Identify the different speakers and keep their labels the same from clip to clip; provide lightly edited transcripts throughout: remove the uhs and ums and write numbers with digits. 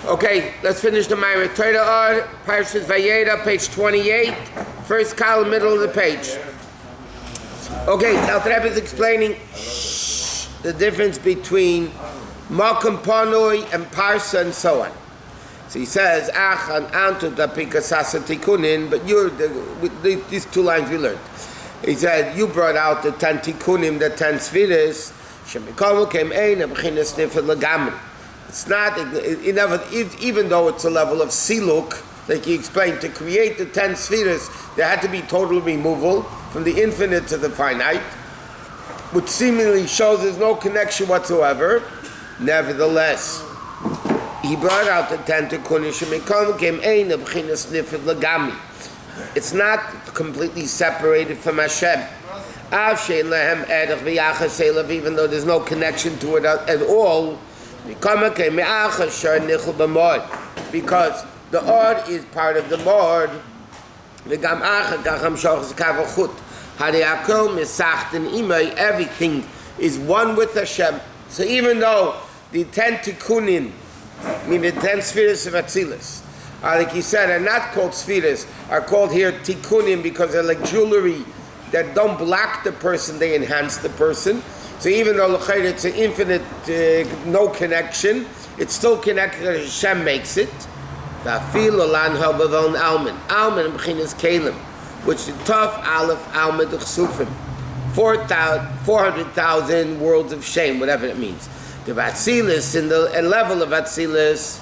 Speaker 1: Okay, let's finish the Maamarim. Torah Or, Parshas Vayera, page 28, first column, middle of the page. Okay, now the Rebbe is explaining the difference between Makom Panoi and Parsa and so on. So he says, Ach an Antu da Pikasasa Tikunin, but these two lines we learned. He said, you brought out the 10 Tikunim, the 10 Sfiris, Shemikomu came ein, Abchinas Nifet Lagamri. It's not, even though it's a level of siluk, like he explained, to create the 10 spheres, there had to be total removal from the infinite to the finite, which seemingly shows there's no connection whatsoever. Nevertheless, he brought out the 10 Tikkunim. It's not completely separated from Hashem. Even though there's no connection to it at all, because the Or is part of the Mord, everything is one with Hashem. So even though the 10 Tikkunim, the 10 spheres of Atzilus, like he said, are not called spheres, are called here Tikkunim because they're like jewelry that don't block the person, they enhance the person. So even though it's an infinite, no connection, it's still connected as Hashem makes it. Which the Taf Aleph Almid Chsufim, 400,000 worlds of shame, whatever it means. The Atzilus, in the level of Atzilus,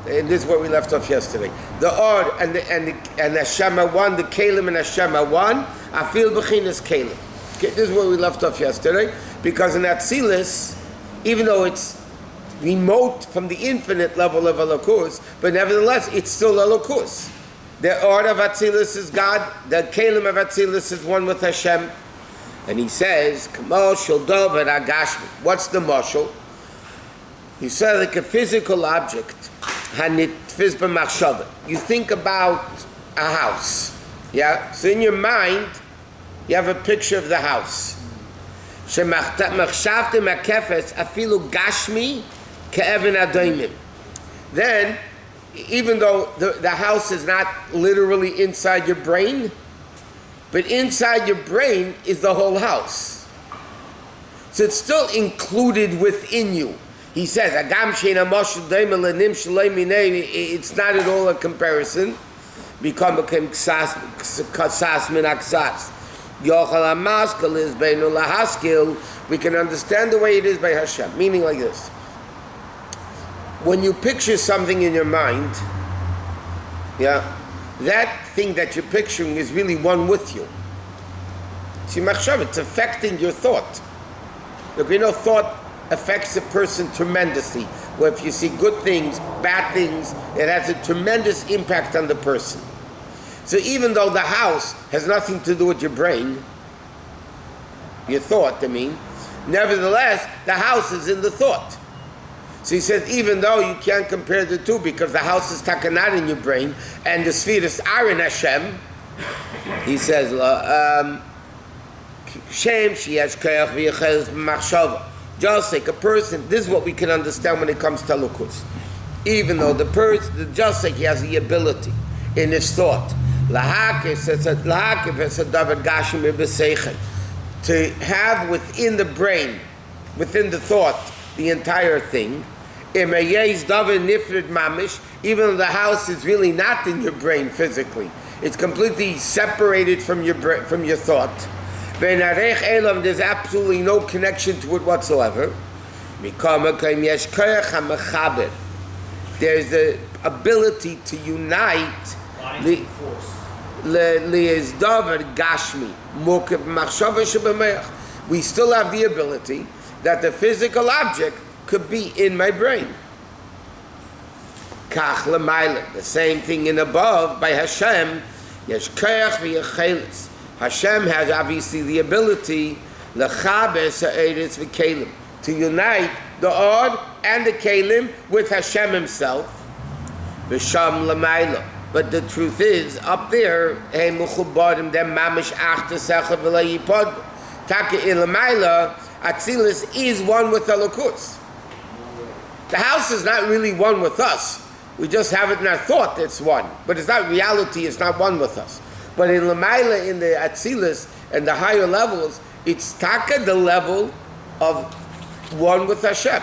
Speaker 1: and this is where we left off yesterday. The Or and Hashem are one, the Kalim and Hashem are one. Afil B'chinas Kalim. Okay, this is where we left off yesterday, because in Atzilus, even though it's remote from the infinite level of Elokus, but nevertheless, it's still Elokus. The Or of Atzilus is God, the Kalim of Atzilus is one with Hashem. And he says, what's the mashal? He says like a physical object. You think about a house. Yeah? So in your mind, you have a picture of the house. Then, even though the house is not literally inside your brain, but inside your brain is the whole house. So it's still included within you. He says, it's not at all a comparison. We can understand the way it is by Hashem. Meaning like this. When you picture something in your mind, yeah, that thing that you're picturing is really one with you. See, it's affecting your thought. Look, thought affects a person tremendously. Where if you see good things, bad things, it has a tremendous impact on the person. So even though the house has nothing to do with your brain, your thought, nevertheless, the house is in the thought. So he says, even though you can't compare the two because the house is not in your brain and the spheres are in Hashem, he says, just like a person, this is what we can understand when it comes to Lukus. Even though the person, just like he has the ability in his thought, to have within the brain, within the thought, the entire thing, even though the house is really not in your brain physically, it's completely separated from your thought. There's absolutely no connection to it whatsoever. There's the ability to unite. We still have the ability that the physical object could be in my brain. The same thing in above by Hashem. Hashem has obviously the ability to unite the Or and the Kalim with Hashem himself. But the truth is, up there, Atzilus is one with Elokus. The house is not really one with us. We just have it in our thought it's one. But it's not reality, it's not one with us. But in Lamaila, in the Atzilus, and the higher levels, it's taka the level of one with Hashem.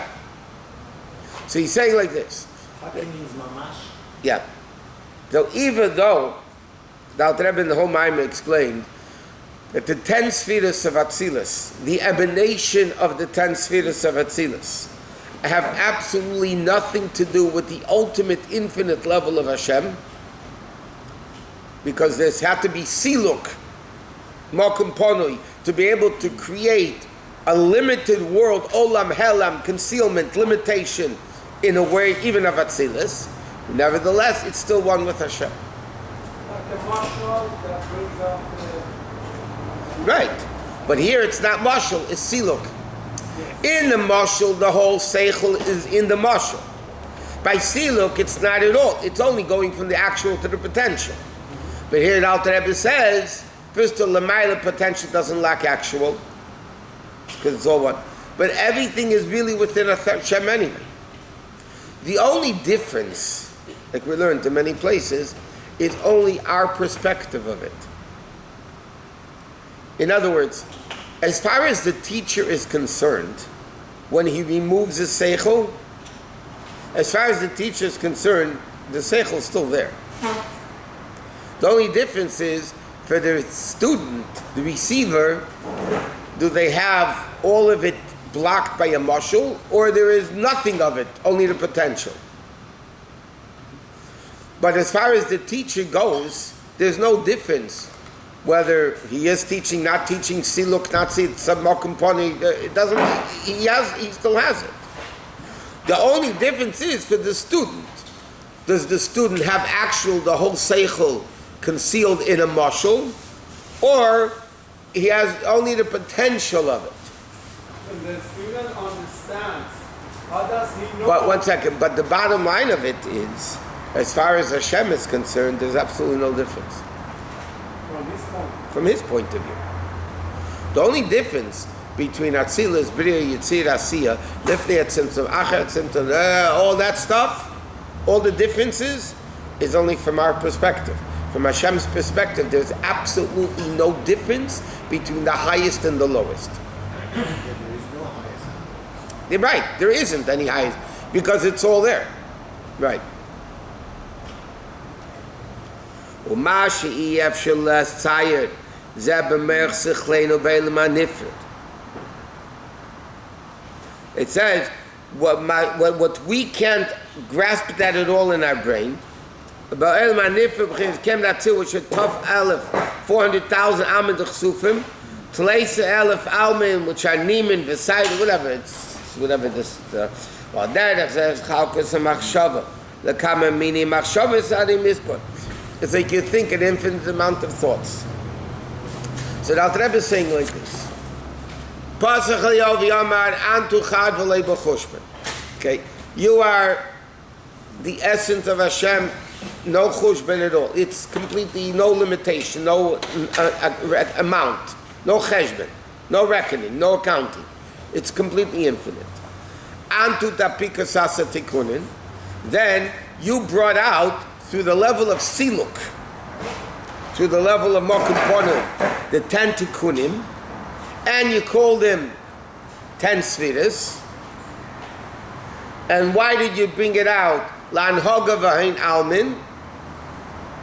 Speaker 1: So he's saying like this.
Speaker 2: Taka means mamash.
Speaker 1: Yeah. So even though the Alter Rebbe in the whole Maamarim explained that the 10 spheres of Atzilus, the emanation of the 10 spheres of Atzilus, have absolutely nothing to do with the ultimate infinite level of Hashem, because there's had to be siluk, makom ponui, to be able to create a limited world, olam, helam, concealment, limitation, in a way even of Atzilus. Nevertheless, it's still one with Hashem.
Speaker 2: Like the marshal that brings up the...
Speaker 1: Right. But here it's not mashal, it's siluk. In the mashal, the whole seichel is in the mashal. By siluk, it's not at all. It's only going from the actual to the potential. But here the Alter Rebbe says, first of all, Lamaila potential doesn't lack actual, because it's all one. But everything is really within Hashem anyway. The only difference, like we learned in many places, is only our perspective of it. In other words, as far as the teacher is concerned, when he removes his seichel, as far as the teacher is concerned, the seichel is still there. The only difference is, for the student, the receiver, do they have all of it blocked by a mashal, or there is nothing of it, only the potential? But as far as the teacher goes, there's no difference whether he is teaching, not teaching, siluk, not makom ponui. It doesn't. He still has it. The only difference is for the student. Does the student have actual the whole seichel concealed in a mashal, or he has only the potential of it?
Speaker 2: When the student understands, how does he know?
Speaker 1: But one second. But the bottom line of it is, as far as Hashem is concerned, there's absolutely no difference.
Speaker 2: From his point.
Speaker 1: From his point of view. The only difference between Atzilus, Bria, Yitzir, Asiya, Lifnei Tzimtzum, Achar Tzimtzum, all that stuff, all the differences is only from our perspective. From Hashem's perspective, there's absolutely no difference between the highest and the lowest.
Speaker 2: There is no highest.
Speaker 1: You're right, there isn't any highest, because it's all there. Right. ומה שאי אפשר להצייר זה במערך שכלנו בעלם הנפרד. It says, what we can't grasp that at all in our brain, בעלם הנפרד, כם להציל which is tough 400,000 almen דחשופים, תלייסה 1,000 almen which are Niemen, Vesaida, whatever, it's whatever this, well, דרך זה חלקוס המחשבה, לכמה מיני מחשבה סעדים מספור. It's like you think an infinite amount of thoughts. So the Alter Rebbe is saying like this. Okay, you are the essence of Hashem, no chushban at all. It's completely no limitation, no amount, no cheshbon, no reckoning, no accounting. It's completely infinite. Antu tapika sasa tikunin. Then you brought out through the level of siluk, through the level of makom ponui, the 10 tikkunim, and you called them 10 spheres. And why did you bring it out? L'anhoga v'hain almin,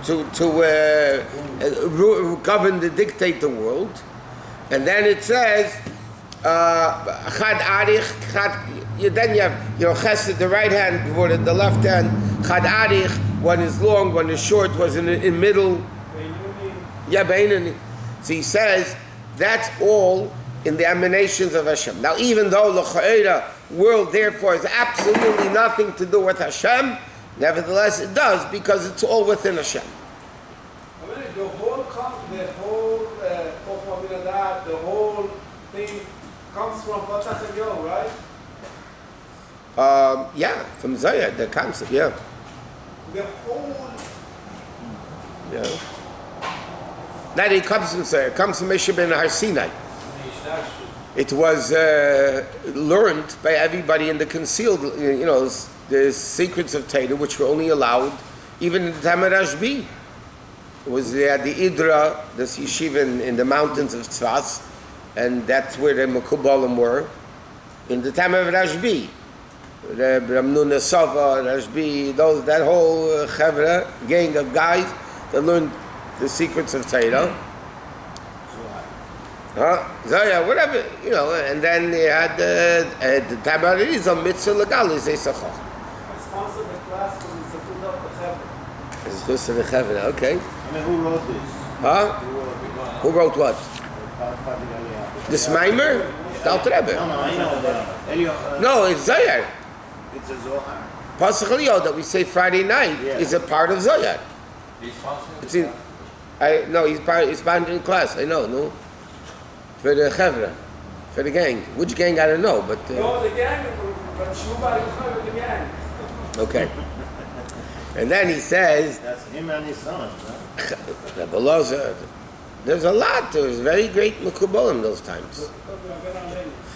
Speaker 1: to govern, to dictate the world. And then it says, chad arich, then you have, chesed, the right hand, before the left hand, chad arich, one is long, one is short, was in the middle. Yeah, Beinani. So he says, that's all in the emanations of Hashem. Now, even though the Cha'ira world, therefore, has absolutely nothing to do with Hashem, nevertheless it does, because it's all within Hashem.
Speaker 2: I mean, the whole thing comes from Patach and Yo, right?
Speaker 1: Yeah, from Zayah, the concept, yeah.
Speaker 2: The whole...
Speaker 1: Yeah. Not it comes from Zayah, it comes from Meshach ben Har Sinai. it was learned by everybody in the concealed, the secrets of Torah, which were only allowed even in the time of Rashbi. It was the Idra, this yeshiva in the mountains of Tzfas, and that's where the Mekubalim were. In the time of Rashbi, Ramnuna Sava, Rashbi, that whole Chevra, gang of guys that learned the secrets of Torah. Zoya, whatever, and then they had the Tabarizam Mitzvah Legalis, they say,
Speaker 2: Responsible class for the Zakut of the Chevra.
Speaker 1: it's close to the Chevra, okay.
Speaker 3: I mean, who wrote this?
Speaker 1: Huh? Who wrote what? This Maimer? Dal Rebbe.
Speaker 3: No, I know that. Eliyahu,
Speaker 1: No, it's Zoyar.
Speaker 3: it's a Zohar.
Speaker 1: Pasach Eliyahu that we say Friday night is a part of Zoyar. It's in, he's part of the class, I know, no? For the Chevra, for the gang. Which gang, I don't know, but...
Speaker 2: No, the gang, but Shuba is not the gang.
Speaker 1: Okay. And then he says,
Speaker 3: That's him and his son, right?
Speaker 1: Rebbe Loza, there's a lot, there was very great Mekubalim those times.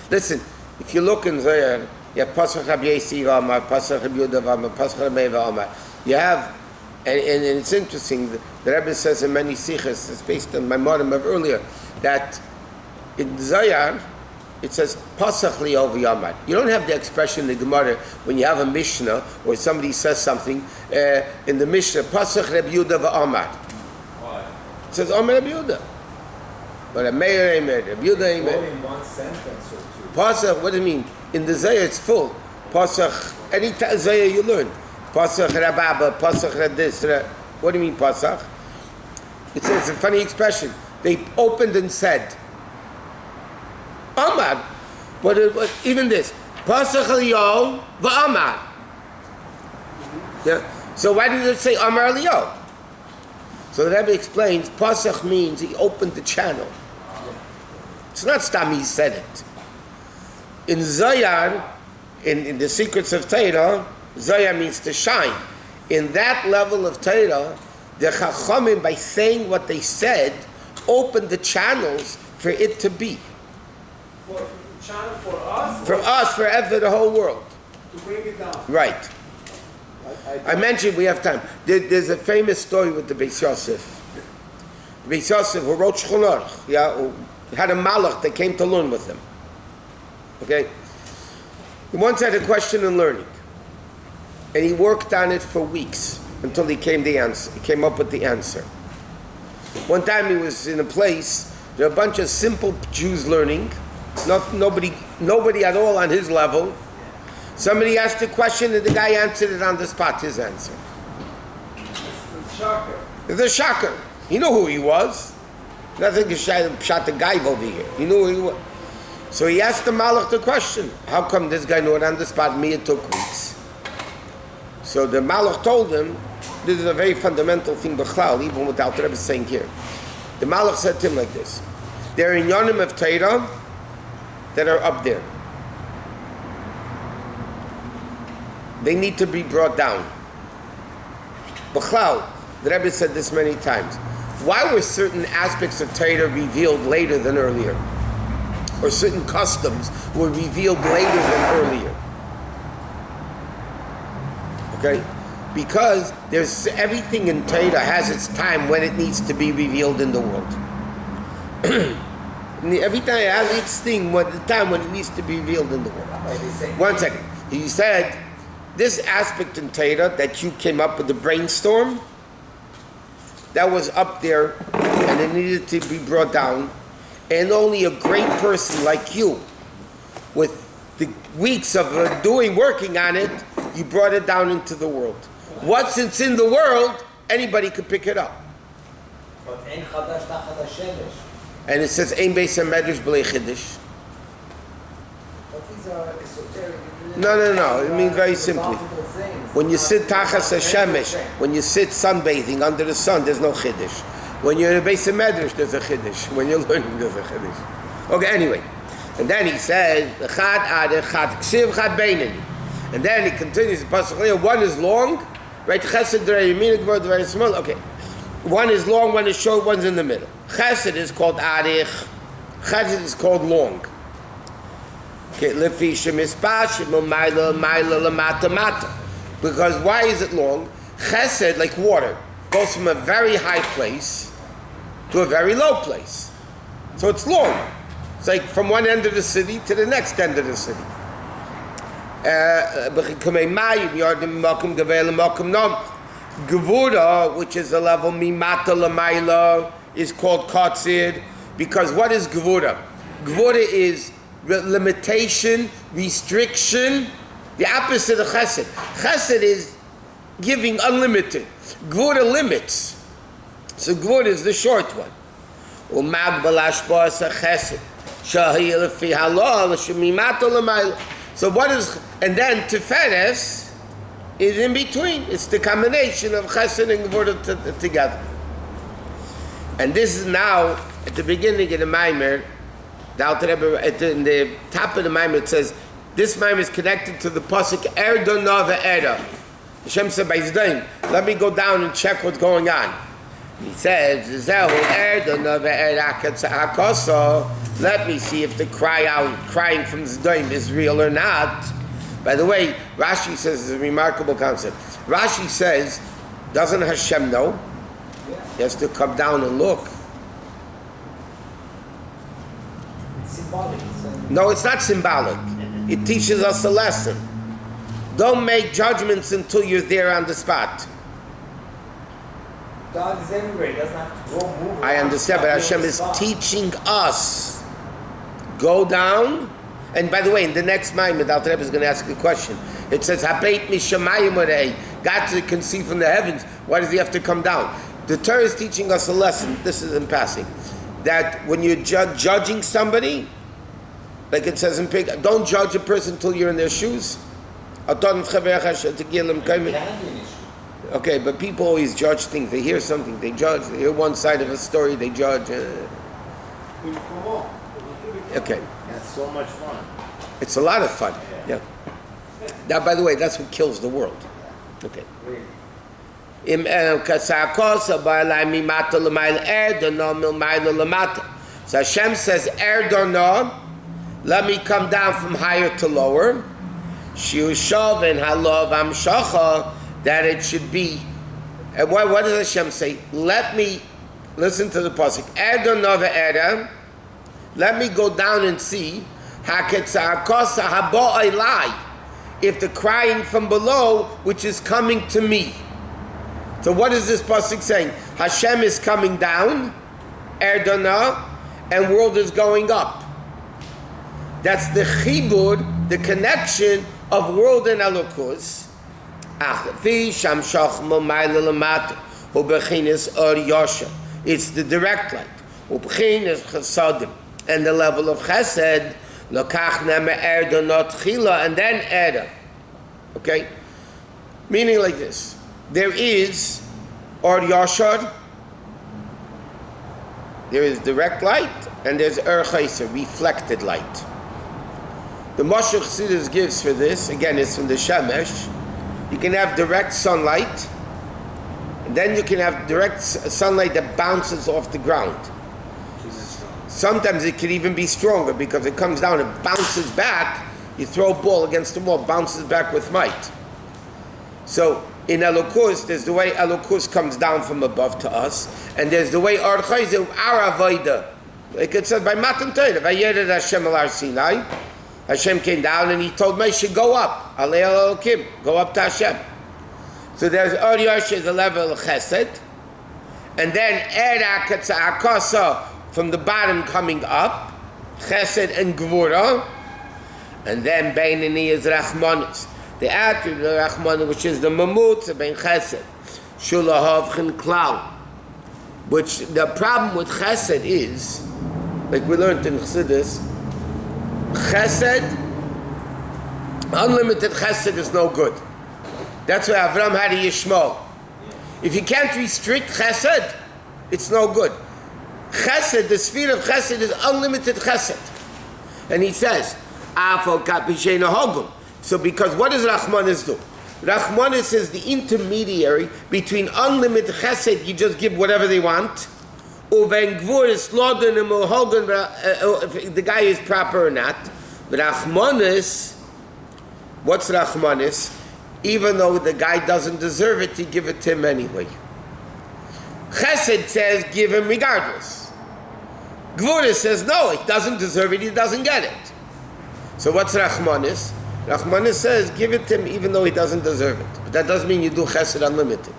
Speaker 1: Listen, if you look in Zohar, you have Pasach Rabbi Yosef Amar, Pasach Rabbi Yehuda Amar, Pasach Rabbi Amar. You have, and it's interesting, the Rebbe says in many sichos, it's based on Maamarim of earlier, that in Zohar, it says Pasach Li'ov Yamar. You don't have the expression in the Gemara when you have a Mishnah or somebody says something in the Mishnah, Pasach Rabbi Yehuda Amar.
Speaker 4: Why?
Speaker 1: It says Amar Rabbi Yehuda. But a Meir Eimer, Rabbi Yehuda Eimer.
Speaker 4: In one sentence or two.
Speaker 1: Pasach, what do you mean? In the Zohar it's full. Pasach, any Zohar you learn. Pasach Rababa, Pasach Radis. What do you mean Pasach? It's a funny expression. They opened and said, Amar. But even this, Pasach Eliyahu v'Amar. Yeah. So why did it say Amar Eliyahu? So the Rebbe explains, Pasach means he opened the channel. It's not Stam he said it. In Zohar, in the secrets of Torah, Zohar means to shine. In that level of Torah, the Chachamim, by saying what they said, opened the channels for it to be.
Speaker 2: For channel for us?
Speaker 1: For us, forever, the whole world.
Speaker 2: To bring it down.
Speaker 1: Right. I mentioned, we have time. There's a famous story with the Beis Yosef. The Beis Yosef, who wrote Shneur, who had a malach that came to learn with him. Okay? He once had a question in learning. And he worked on it for weeks until he came up with the answer. One time he was in a place, there were a bunch of simple Jews learning, nobody at all on his level. Somebody asked a question and the guy answered it on the spot, his answer.
Speaker 2: It's a shocker.
Speaker 1: It's a shocker. He knew who he was. Nothing to shot the guy over here. He knew who he was. So he asked the Malach the question, how come this guy knew it on the spot, me it took weeks? So the Malach told him, this is a very fundamental thing, B'chlal, even without the Rebbe saying here. The Malach said to him like this, there are inyanim of Torah that are up there. They need to be brought down. B'chlal, the Rebbe said this many times. Why were certain aspects of Torah revealed later than earlier? Or certain customs were revealed later than earlier? Okay? Because there's everything in Torah has its time when it needs to be revealed in the world. Every time it has its thing, the time when it needs to be revealed in the world. One second. He said, this aspect in Torah that you came up with the brainstorm, that was up there and it needed to be brought down. And only a great person like you, with the weeks of working on it, you brought it down into the world. Once it's in the world, anybody could pick it up. And it says, Ein beis hamedrash b'lei chiddush. No. It means very simply. When you sit tachas hashemesh, when you sit sunbathing under the sun, there's no chiddush. When you're in a beis hamedrash, there's a chiddush. When you're learning, there's a chiddush. Okay, anyway. And then he said, Chad adech, chad ksiv, chad beinani. And then he continues, one is long, right? Chesed d'rei very small. Okay. One is long, one is short, one's in the middle. Chesed is called adech. Chesed is called long. Because why is it long? Chesed, like water, goes from a very high place to a very low place. So it's long. It's like from one end of the city to the next end of the city. Gevura, which is the level mimata l'mayla, is called katzir, because what is gevura? Gevura is limitation, restriction, the opposite of chesed. Chesed is giving unlimited. Gevura limits. So gevura is the short one. So what is, and then Tiferes is in between. It's the combination of Chesed and Gevurah together. And this is now, at the beginning of the Maimer, in the top of the Maimer it says, this Maimer is connected to the Pasuk Erdona ve'era. Hashem said by Zdaim, let me go down and check what's going on. He says, let me see if the crying from Zdaim is real or not. By the way, Rashi says it's a remarkable concept. Rashi says, doesn't Hashem know? He has to come down and look.
Speaker 4: It's symbolic.
Speaker 1: No, it's not symbolic. It teaches us a lesson. Don't make judgments until you're there on the spot.
Speaker 4: God is everywhere. He doesn't have to go move.
Speaker 1: I understand, but Hashem is teaching us. Go down. And by the way, in the next Maimon, Alter Rebbe is going to ask a question. It says, "Habeit mishamayim orei." God can see from the heavens. Why does He have to come down? The Torah is teaching us a lesson. This is in passing, that when you're judging somebody, like it says in Pig, don't judge a person until you're in their shoes. Okay, but people always judge things. They hear something, they judge. They hear one side of a story, they judge. Okay.
Speaker 3: That's so much fun.
Speaker 1: It's a lot of fun. Yeah. Now, by the way, that's what kills the world. Okay. So Hashem says, Erdona, let me come down from higher to lower. Shiushav and halav amshacha, that it should be. And what does Hashem say? Let me, listen to the pasuk. Erdona ve'era, let me go down and see if the crying from below, which is coming to me. So what is this pasuk saying? Hashem is coming down, Erdona, and world is going up. That's the chibur, the connection of world and Elokus. It's the direct light. And the level of chesed, and then Eda. Okay? Meaning like this. There is Or Yashar, there is direct light, and there's Ur Chayser, reflected light. The Moshe Chassidus gives for this, again, it's from the Shemesh. You can have direct sunlight, and then you can have direct sunlight that bounces off the ground. Sometimes it could even be stronger because it comes down and bounces back. You throw a ball against the wall, bounces back with might. So in Elokus, there's the way Elokus comes down from above to us, and there's the way Or Chayzer, our Avodah. Like it says by Matan Torah, Vayered Hashem al Har Sinai. Hashem came down and He told Moshe, go up, Alei Elokim, go up to Hashem. So there's Or Yosher, the level of Chesed, and then Era Katza'akasa, from the bottom coming up, Chesed and Gevura, and then Beinani is Rachmanis. The attribute of Rachmanis, which is the Mamut, Bein Chesed, Shulahav Chen Klal. Which the problem with Chesed is, like we learned in Chassidus, Chesed, unlimited Chesed is no good. That's why Avram had a Yishmael. If you can't restrict Chesed, it's no good. Chesed, the sphere of Chesed is unlimited Chesed. And he says, so because what does Rachmanis do? Rachmanis is the intermediary between unlimited Chesed, you just give whatever they want, if the guy is proper or not, Rachmanis, what's Rachmanis? Even though the guy doesn't deserve it, you give it to him anyway. Chesed says give him regardless. Gvura says no, he doesn't deserve it, he doesn't get it. So what's Rachmanis? Rachmanis says give it to him even though he doesn't deserve it. But that doesn't mean you do Chesed unlimited.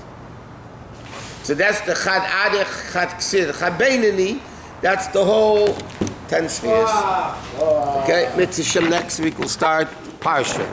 Speaker 1: So that's the Chad Adech, Chad Ksir, Chad Beinani, that's the whole 10 spheres. Okay, Mitzvah Shem, next week we'll start Parsha.